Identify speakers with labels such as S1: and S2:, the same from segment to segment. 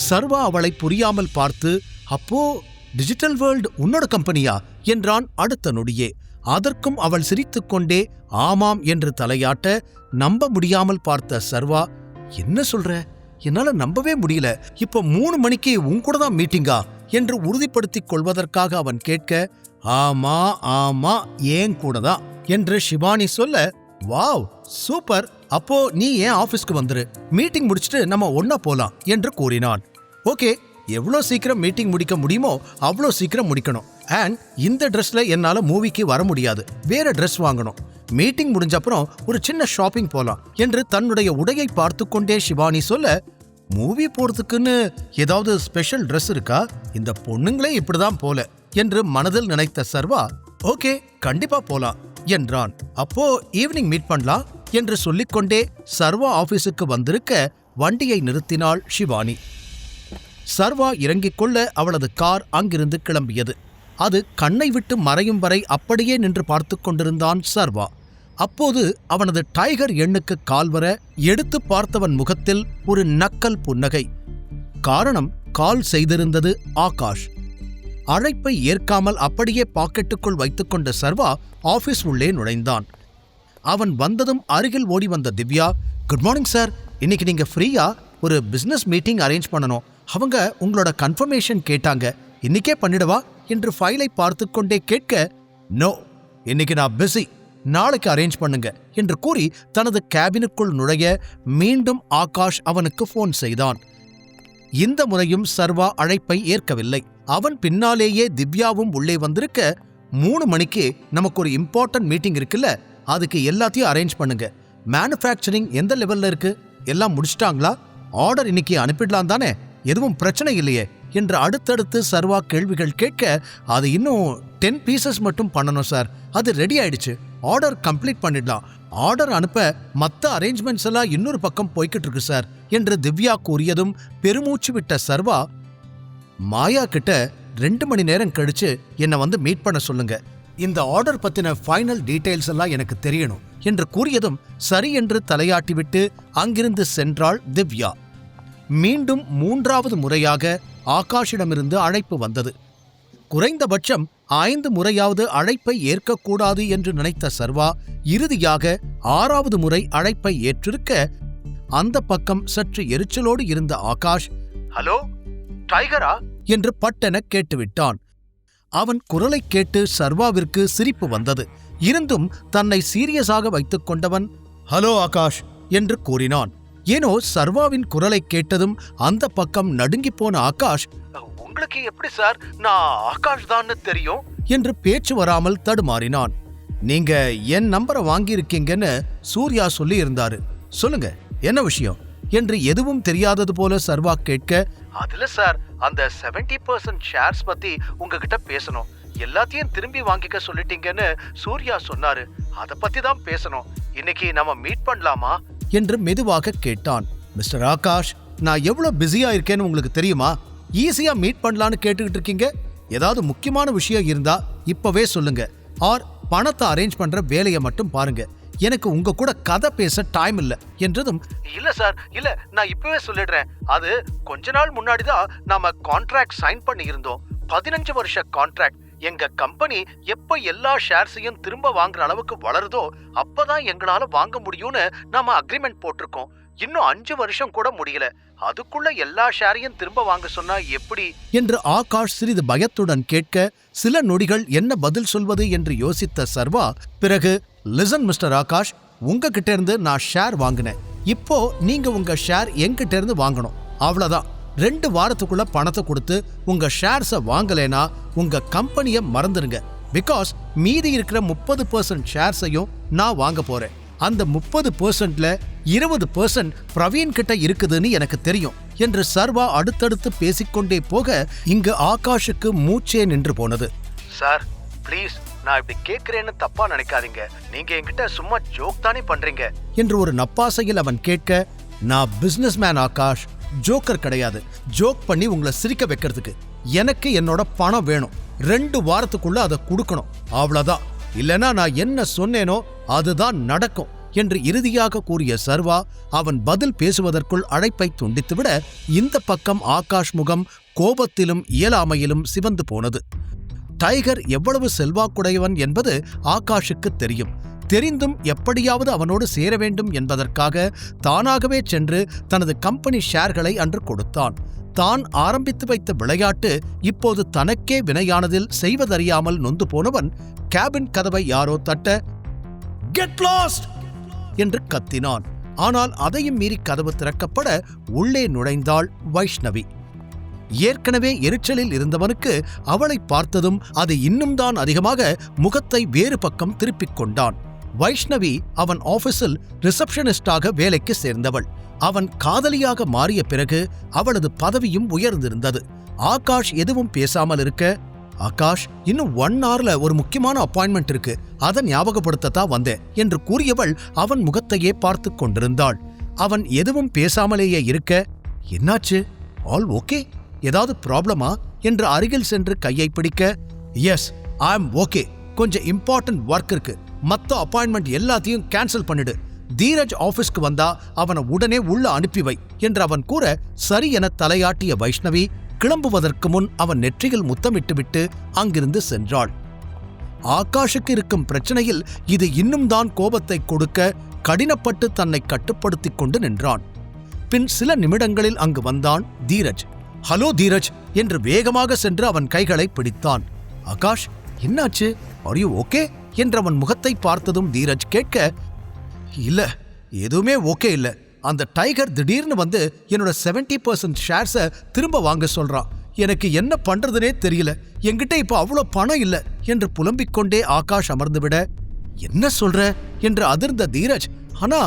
S1: சர்வா அவளை புரியாமல் பார்த்து, அப்போ டிஜிட்டல் வேர்ல்ட் உன்னோட கம்பெனியா என்றான் அடுத்த நொடியே. அதற்கும் அவள் சிரித்துக்கொண்டே ஆமாம் என்று தலையாட்ட, நம்ப முடியாமல் பார்த்த சர்வா, என்ன சொல்ற? என்னால நம்பவே முடியல. இப்ப 3 மணிக்கு உன்கூட தான் மீட்டிங்கா என்று உறுதிப்படுத்திக் கொள்வதற்காக அவன் கேட்க, ஆமா ஆமா ஏன் கூட தான் என்று ஷிவானி சொல்ல, வாவ் சூப்பர், அப்போ நீ ஏன் ஆபீஸ்க்கு வந்துரு, மீட்டிங் முடிச்சுட்டு நம்ம ஒன்னா போலாம் என்று கூறினான். ஓகே, எவ்வளோ சீக்கிரம் மீட்டிங் முடிக்க முடியுமோ அவ்வளோ சீக்கிரம் முடிக்கணும். அண்ட் இந்த ட்ரெஸ்ல என்னால மூவிக்கு வர முடியாது, வேற ட்ரெஸ் வாங்கணும். மீட்டிங் முடிஞ்சப்புறம் ஒரு சின்ன ஷாப்பிங் போலாம் என்று தன்னுடைய உடையை பார்த்து கொண்டே ஷிவானி சொல்ல, மூவி போறதுக்குன்னு ஏதாவது ஸ்பெஷல் ட்ரெஸ் இருக்கா? இந்த பொண்ணுங்களே இப்படிதான் போல என்று மனதில் நினைத்த சர்வா, ஓகே கண்டிப்பா போலாம் என்றான். அப்போ ஈவினிங் மீட் பண்ணலாம் என்று சொல்லிக்கொண்டே சர்வா ஆபீஸுக்கு வந்திருக்க வண்டியை நிறுத்தினாள் ஷிவானி. சர்வா இறங்கிக் கொள்ள அவளது கார் அங்கிருந்து கிளம்பியது. அது கண்ணை விட்டு மறையும் வரை அப்படியே நின்று பார்த்து கொண்டிருந்தான் சர்வா. அப்போது அவனது டைகர் எண்ணுக்கு கால் வர எடுத்து பார்த்தவன் முகத்தில் ஒரு நக்கல் புன்னகை. காரணம், கால் செய்திருந்தது ஆகாஷ். அழைப்பை ஏற்காமல் அப்படியே பாக்கெட்டுக்குள் வைத்துக்கொண்ட சர்வா ஆபீஸ் உள்ளே நுழைந்தான். அவன் வந்ததும் அருகில் ஓடி வந்த திவ்யா, குட் மார்னிங் சார், இன்னைக்கு நீங்க ஃப்ரீயா? ஒரு பிசினஸ் மீட்டிங் அரேஞ்ச் பண்ணணும். அவங்க உங்களோட கன்ஃபர்மேஷன் கேட்டாங்க, இன்னைக்கே பண்ணிடவா என்று ஃபைலை பார்த்து கொண்டே கேட்க, நோ இன்னைக்கு நான் பிஸி, நாளைக்கு அரேஞ்ச் பண்ணுங்க என்று கூறி தனது கேபினுக்குள் நுழைய மீண்டும் ஆகாஷ் அவனுக்கு போன் செய்தான். இந்த முறையும் சர்வா அழைப்பை ஏற்கவில்லை. அவன் பின்னாலேயே திவ்யாவும் உள்ளே வந்திருக்க, 3 மணிக்கு நமக்கு ஒரு இம்பார்ட்டன்ட் மீட்டிங் இருக்குல்ல, அதுக்கு எல்லாத்தையும் அரேஞ்ச் பண்ணுங்க. மேனுஃபேக்சரிங் எந்த லெவல்ல இருக்கு? எல்லாம் முடிச்சிட்டாங்களா? ஆர்டர் இன்னைக்கு அனுப்பிடலாம் தானே? எதுவும் பிரச்சனை இல்லையே என்று அடுத்தடுத்து சர்வா கேள்விகள் கேட்க, அது இன்னும் 10 பீசஸ் மட்டும் பண்ணணும் சார், அது ரெடி ஆயிடுச்சு, ஆர்டர் கம்ப்ளீட் பண்ணிடலாம். ஆர்டர் அனுப்ப மற்ற அரேஞ்ச்மெண்ட்ஸ் எல்லாம் இன்னொரு பக்கம் போய்கிட்டு இருக்கு சார் என்று திவ்யா கூறியதும் பெருமூச்சு விட்ட சர்வா, மாயா கிட்ட 2 மணி நேரம் கழிச்சு என்னை வந்து மீட் பண்ண சொல்லுங்க, இந்த ஆர்டர் பத்தின ஃபைனல் டீடைல்ஸ் எல்லாம் எனக்கு தெரியணும் என்று கூறியதும் சரி என்று தலையாட்டிவிட்டு அங்கிருந்து சென்றாள் திவ்யா. மீண்டும் 3வது முறையாக ஆகாஷிடமிருந்து அழைப்பு வந்தது. குறைந்தபட்சம் 5 முறையாவது அழைப்பை ஏற்கக்கூடாது என்று நினைத்த சர்வா இறுதியாக 6வது முறை அழைப்பை ஏற்றிருக்க, அந்த பக்கம் சற்று எரிச்சலோடு இருந்த ஆகாஷ், ஹலோ டைகரா என்று பட்டென கேட்டுவிட்டான். அவன் குரலை கேட்டு சர்வாவிற்கு சிரிப்பு வந்தது. இருந்தும் தன்னை சீரியஸாக வைத்துக் கொண்டவன், ஹலோ ஆகாஷ் என்று கூறினான். ஏனோ சர்வாவின் குரலை கேட்டதும் அந்த பக்கம் நடுங்கி போன ஆகாஷ், உங்களுக்கு எப்படி சார் நான் ஆகாஷ் தான் தெரியும் என்று பேச்சு வராமல் தடுமாறினான். நீங்க என் நம்பரை வாங்கியிருக்கீங்கன்னு சூர்யா சொல்லி இருந்தாரு, சொல்லுங்க என்ன விஷயம் என்று எதுவும் தெரியாதது போல சர்வா கேட்க, அதுல சார் அந்த 70% ஷேர்ஸ் பத்தி உங்ககிட்ட பேசணும், எல்லாத்தையும் திரும்பி வாங்கிக்க சொல்லிட்டீங்கன்னு சூர்யா சொன்னாரு, அத பத்தி தான் பேசணும், இன்னைக்கு நம்ம மீட் பண்ணலாமா என்று மெதுவாக கேட்டான். மிஸ்டர் ஆகாஷ், நான் எவ்வளவு பிஸியா இருக்கேன்னு உங்களுக்கு தெரியுமா? ஈஸியா மீட் பண்ணலான்னு கேட்டுக்கிட்டு இருக்கீங்க. ஏதாவது முக்கியமான விஷயம் இருந்தா இப்பவே சொல்லுங்க, ஆர் பணத்தை அரேஞ்ச் பண்ற வேலையை மட்டும் பாருங்க, எனக்கு உங்க கூட கதை பேச டைம் இல்ல என்றதும், இல்ல சார் இல்ல, நான் இப்பவே சொல்லிடுறேன், அது கொஞ்ச நாள் முன்னாடி தான் நாம கான்ட்ராக்ட் சைன் பண்ணி இருந்தோம், 15 வருஷ கான்ட்ராக்ட். எங்க கம்பெனி எப்ப எல்லா ஷேர்ஸையும் திரும்ப வாங்குற அளவுக்கு வளருதோ அப்பதான் எங்களால வாங்க முடியும்னு நாம அக்ரிமெண்ட் போட்டிருக்கோம். இன்னும் 5 வருஷம் கூட முடியல, அதுக்குள்ள எல்லா ஷேரையும் திரும்ப வாங்க சொன்னா எப்படி என்று ஆகாஷ் சிறிது பயத்துடன் கேட்க, சில நொடிகள் என்ன பதில் சொல்வது என்று யோசித்த சர்வா பிறகு, லிசன் மிஸ்டர் ஆகாஷ், உங்ககிட்ட இருந்து நான் ஷேர் வாங்கினேன், இப்போ நீங்க உங்க ஷேர் என்கிட்ட இருந்து வாங்கணும், அவ்வளவுதான். 2 வாரத்துக்குள்ள பணத்தை கொடுத்து உங்க ஷேர்ஸை வாங்கலைனா உங்க கம்பெனியை மறந்துருங்க. பிகாஸ் மீதி இருக்கிற 30% ஷேர்ஸையும் நான் வாங்க போறேன். அந்த 30%ல 20% பிரவீன் கிட்ட இருக்குதுன்னு எனக்கு தெரியும் என்று சர்வா அடுத்தடுத்து பேசிக்கொண்டே போக, இங்கு ஆகாஷுக்கு மூச்சே நின்று போனது. சார் ப்ளீஸ், நான் இப்படி கேட்கிறேன்னு தப்பா நினைக்காதீங்க, நீங்க என்கிட்ட சும்மா ஜோக் தானே பண்றீங்க என்று ஒரு நப்பாசையில் அவன் கேட்க, நான் பிசினஸ் மேன் ஆகாஷ், ஜோக்கர் கிடையாது. ஜோக் பண்ணி உங்களை சிரிக்க வைக்கிறதுக்கு எனக்கு என்னோட பணம் வேணும், 2 வாரத்துக்குள்ள அதை கொடுக்கணும், அவ்வளவுதான். இல்லனா நான் என்ன சொன்னேனோ அதுதான் நடக்கும் என்று இறுதியாக கூறிய சர்வா அவன் பதில் பேசுவதற்குள் அழைப்பை துண்டித்துவிட இந்த பக்கம் ஆகாஷ் முகம் கோபத்திலும் இயலாமையிலும் சிவந்து போனது. டைகர் எவ்வளவு செல்வாக்குடையவன் என்பது ஆகாஷுக்கு தெரியும். தெரிந்தும் எப்படியாவது அவனோடு சேர வேண்டும் என்பதற்காக தானாகவே சென்று தனது கம்பெனி ஷேர்களை அன்று கொடுத்தான். தான் ஆரம்பித்து வைத்த விளையாட்டு இப்போது தனக்கே வினையானதில் செய்வதறியாமல் நொந்து போனவன் கேபின் கதவை யாரோ தட்ட "கெட் லாஸ்ட்" என்று கத்தினான். ஆனால் அதையும் மீறி கதவு திறக்கப்பட உள்ளே நுழைந்தாள் வைஷ்ணவி. ஏற்கனவே எரிச்சலில் இருந்தவனுக்கு அவளை பார்த்ததும் அது இன்னும் தான் அதிகமாக முகத்தை வேறு பக்கம் திருப்பிக் கொண்டான். வைஷ்ணவி அவன் ஆபீஸில் ரிசப்ஷனிஸ்டாக வேலைக்கு சேர்ந்தவள். அவன் காதலியாக மாறிய பிறகு அவளது பதவியும் உயர்ந்திருந்தது. ஆகாஷ் எதுவும் பேசாமல் இருக்க, "ஆகாஷ், இன்னும் 1 hourல ஒரு முக்கியமான அப்பாயின்மெண்ட் இருக்கு, அதை ஞாபகப்படுத்தத்தான் வந்தேன்" என்று கூறியவள் அவன் முகத்தையே பார்த்து கொண்டிருந்தாள். அவன் எதுவும் பேசாமலேயே இருக்க, "என்னாச்சு? All okay? ஏதாவது ப்ராப்ளமா?" என்று அருகில் சென்று கையை பிடிக்க, "எஸ், ஐ அம் ஓகே. கொஞ்சம் இம்பார்ட்டன்ட் ஒர்க் இருக்கு. மத்த அப்பாயின்மெண்ட் எல்லாத்தையும் கேன்சல் பண்ணிடு. தீரஜ் ஆபீஸ்க்கு வந்தா அவனை உடனே உள்ள அனுப்பி வை" என்று அவன் கூற, சரி என தலையாட்டிய வைஷ்ணவி கிளம்புவதற்கு முன் அவன் நெற்றியில் முத்தமிட்டுவிட்டு அங்கிருந்து சென்றாள். ஆகாஷுக்கு இருக்கும் பிரச்சனையில் இது இன்னும் தான் கோபத்தை கொடுக்க கடினப்பட்டு தன்னை கட்டுப்படுத்திக் கொண்டு நின்றான். பின் சில நிமிடங்களில் அங்கு வந்தான் தீரஜ். "ஹலோ தீரஜ்" என்று வேகமாக சென்று அவன் கைகளை பிடித்தான். "ஆகாஷ், என்னாச்சு? Are you okay?" என்று அவன் முகத்தை பார்த்ததும் தீரஜ் கேட்க, "இல்ல, எதுவுமே ஓகே இல்ல. அந்த டைகர் திடீர்னு வந்து என்னோட 70% ஷேர்ஸை திரும்ப வாங்க சொல்றான். எனக்கு என்ன பண்றதுனே தெரியல. என்கிட்ட இப்ப அவ்வளோ பணம் இல்ல" என்று புலம்பிக் கொண்டே ஆகாஷ் அமர்ந்துவிட, "என்ன சொல்ற?" என்று அதிர்ந்த தீரஜ், "ஆனா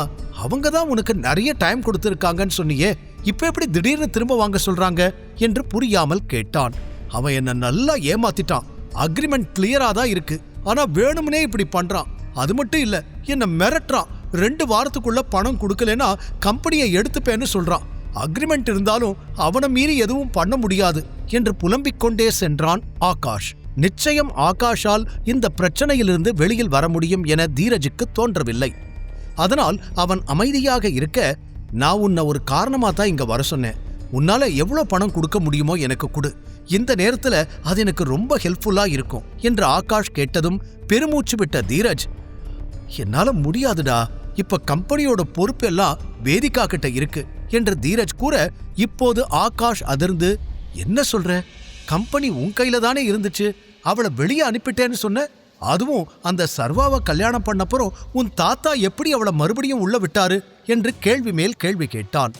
S1: அவங்க தான் உனக்கு நிறைய டைம் கொடுத்திருக்காங்கன்னு சொன்னியே, இப்ப எப்படி திடீர்னு திரும்ப வாங்க சொல்றாங்க?" என்று புரியாமல் கேட்டான். "அவன் என்ன நல்லா ஏமாத்திட்டான். அக்ரிமெண்ட் கிளியரா தான் இருக்கு, ஆனா வேணும்னே இப்படி பண்றான். அது மட்டும் இல்ல, என்ன மிரட்டுறான். 2 வாரத்துக்குள்ள பணம் கொடுக்கலனா கம்பெனியை எடுத்துப்பேன்னு சொல்றான். அக்ரிமெண்ட் இருந்தாலும் அவனை மீறி எதுவும் பண்ண முடியாது" என்று புலம்பிக் கொண்டே சென்றான் ஆகாஷ். நிச்சயம் ஆகாஷால் இந்த பிரச்சனையிலிருந்து வெளியில் வர முடியும் என தீரஜுக்கு தோன்றவில்லை. அதனால் அவன் அமைதியாக இருக்க, "நான் உன்னை ஒரு காரணமா தான் இங்க வர சொன்னேன். உன்னால எவ்வளவு பணம் கொடுக்க முடியுமோ எனக்கு கொடு. இந்த நேரத்துல அது எனக்கு ரொம்ப ஹெல்ப்ஃபுல்லா இருக்கும்" என்று ஆகாஷ் கேட்டதும் பெருமூச்சு விட்ட தீரஜ், "என்னால முடியாதுடா. இப்ப கம்பெனியோட பொறுப்பெல்லாம் வேதிகா கிட்ட இருக்கு" என்று தீரஜ் கூற, இப்போது ஆகாஷ் அதிர்ந்து, "என்ன சொல்ற? கம்பெனி உன் கையில தானே இருந்துச்சு. அவளை வெளியே அனுப்பிட்டேன்னு சொன்ன. அதுவும் அந்த சர்வாவை கல்யாணம் பண்ணப்புறம் உன் தாத்தா எப்படி அவளை மறுபடியும் உள்ள விட்டாரு?" என்று கேள்வி மேல் கேள்வி கேட்டான்.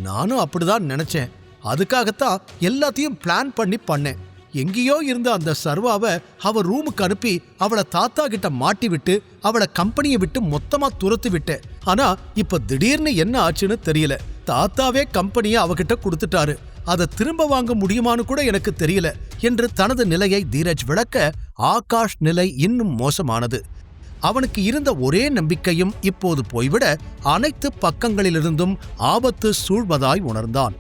S1: "நானும் அப்படிதான் நினைச்சேன். அதுக்காகத்தான் எல்லாத்தையும் பிளான் பண்ணேன். எங்கேயோ இருந்த அந்த சர்வாவை அவ ரூமுக்கு அனுப்பி அவளை தாத்தா கிட்ட மாட்டி விட்டு அவளை கம்பெனியை விட்டு மொத்தமா துரத்து விட்டேன். ஆனா இப்ப திடீர்னு என்ன ஆச்சுன்னு தெரியல. தாத்தாவே கம்பெனியை அவகிட்ட கொடுத்துட்டாரு. அதை திரும்ப வாங்க முடியுமான்னு கூட எனக்கு தெரியல" என்று தனது நிலையை தீரஜ் விளக்க, ஆகாஷ் நிலை இன்னும் மோசமானது. அவனுக்கு இருந்த ஒரே நம்பிக்கையும் இப்போது போய்விட அனைத்து பக்கங்களிலிருந்தும் ஆபத்து சூழ்வதாய் உணர்ந்தான்.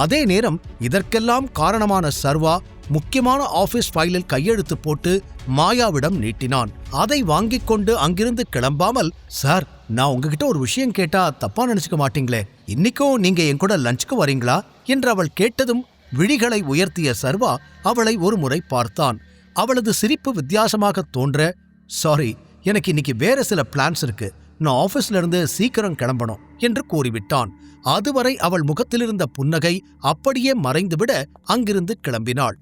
S1: அதே நேரம் இதற்கெல்லாம் காரணமான சர்வா முக்கியமான ஆபீஸ் ஃபைலில் கையெழுத்து போட்டு மாயாவிடம் நீட்டினான். அதை வாங்கிக் கொண்டு அங்கிருந்து கிளம்பாமல், "சார், நான் உங்ககிட்ட ஒரு விஷயம் கேட்டா தப்பா நினைச்சுக்க மாட்டீங்களே? இன்னைக்கும் நீங்க என் கூட லஞ்சுக்கு வரீங்களா?" என்று அவள் கேட்டதும் விழிகளை உயர்த்திய சர்வா அவளை ஒரு முறை பார்த்தான். அவளது சிரிப்பு வித்தியாசமாக தோன்ற, "சாரி, எனக்கு இன்னைக்கு வேற சில பிளான்ஸ் இருக்கு. நான் ஆபீஸ்ல இருந்து சீக்கிரம் கிளம்பணும்" என்று கூறிவிட்டான். அதுவரை அவள் முகத்திலிருந்த புன்னகை அப்படியே மறைந்துவிட அங்கிருந்து கிளம்பினாள்.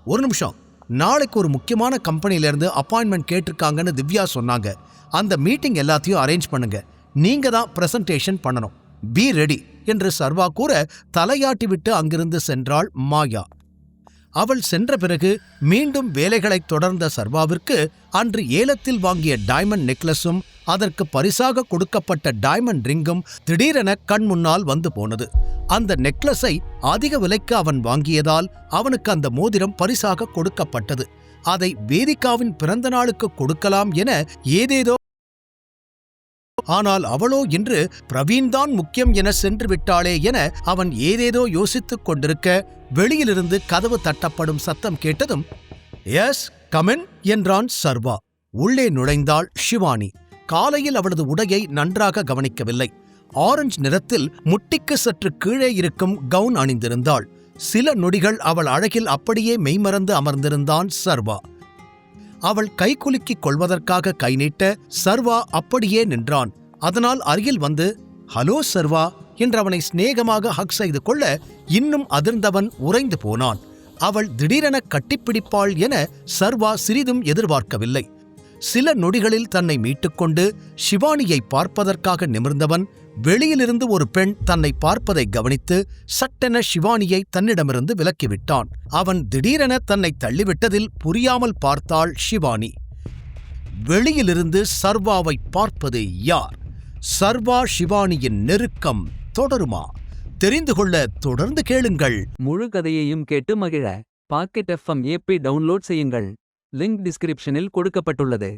S1: ஒரு நிமிஷம். நாளைக்கு ஒரு முக்கியமான கம்பெனியிலிருந்து அப்பாயின்மெண்ட் கேட்டிருக்காங்கன்னு திவ்யா சொன்னாங்க. அந்த மீட்டிங் எல்லாத்தையும் அரேஞ்ச் பண்ணுங்க. நீங்க தான் பிரசன்டேஷன் பண்ணணும். பி ரெடி" என்று சர்வா கூற தலையாட்டி விட்டு அங்கிருந்து சென்றாள் மாயா. அவள் சென்ற பிறகு மீண்டும் வேலைகளைத் தொடர்ந்த சர்வாவிற்கு அன்று ஏலத்தில் வாங்கிய டைமண்ட் நெக்லஸும் அதற்கு பரிசாக கொடுக்கப்பட்ட டைமண்ட் ரிங்கும் திடீரென கண் முன்னால் வந்து போனது. அந்த நெக்லஸை அதிக விலைக்கு அவன் வாங்கியதால் அவனுக்கு அந்த மோதிரம் பரிசாக கொடுக்கப்பட்டது. அதை வேதிகாவின் பிறந்த நாளுக்கு கொடுக்கலாம் என ஏதேதோ, ஆனால் அவளோ இன்று பிரவீன்தான் முக்கியம் என சென்று விட்டாளே என அவன் ஏதேதோ யோசித்துக் கொண்டிருக்க வெளியிலிருந்து கதவு தட்டப்படும் சத்தம் கேட்டதும், "எஸ், கம் இன்" என்றான் சர்வா. உள்ளே நுழைந்தாள் ஷிவானி. காலையில் அவளது உடையை நன்றாக கவனிக்கவில்லை. ஆரஞ்சு நிறத்தில் முட்டிக்கு சற்று கீழே இருக்கும் கவுன் அணிந்திருந்தாள். சில நொடிகள் அவள் அழகில் அப்படியே மெய்மறந்து அமர்ந்திருந்தான் சர்வா. அவள் கைகுலுக்கிக் கொள்வதற்காக கை நீட்ட சர்வா அப்படியே நின்றான். அதனால் அருகில் வந்து ஹலோ சர்வா என்று அவனை சிநேகமாக ஹக் செய்து கொள்ள இன்னும் அதிர்ந்தவன் உறைந்து போனான். அவள் திடீரென கட்டிப்பிடிப்பாள் என சர்வா சிறிதும் எதிர்பார்க்கவில்லை. சில நொடிகளில் தன்னை மீட்டுக்கொண்டு ஷிவானியை பார்ப்பதற்காக நிமிர்ந்தவன் வெளியிலிருந்து ஒரு பெண் தன்னை பார்ப்பதை கவனித்து சட்டென ஷிவானியை தன்னிடமிருந்து விலக்கிவிட்டான். அவன் திடீரென தன்னை தள்ளிவிட்டதில் புரியாமல் பார்த்தாள் ஷிவானி. வெளியிலிருந்து சர்வாவை பார்ப்பது யார்? சர்வா ஷிவானியின் நெருக்கம் தொடருமா? தெரிந்து கொள்ள தொடர்ந்து கேளுங்கள்.
S2: முழு கதையையும் கேட்டு மகிழ பாக்கெட் FM ஆப்பை டவுன்லோட் செய்யுங்கள். லிங்க் டிஸ்கிரிப்ஷனில் கொடுக்கப்பட்டுள்ளது.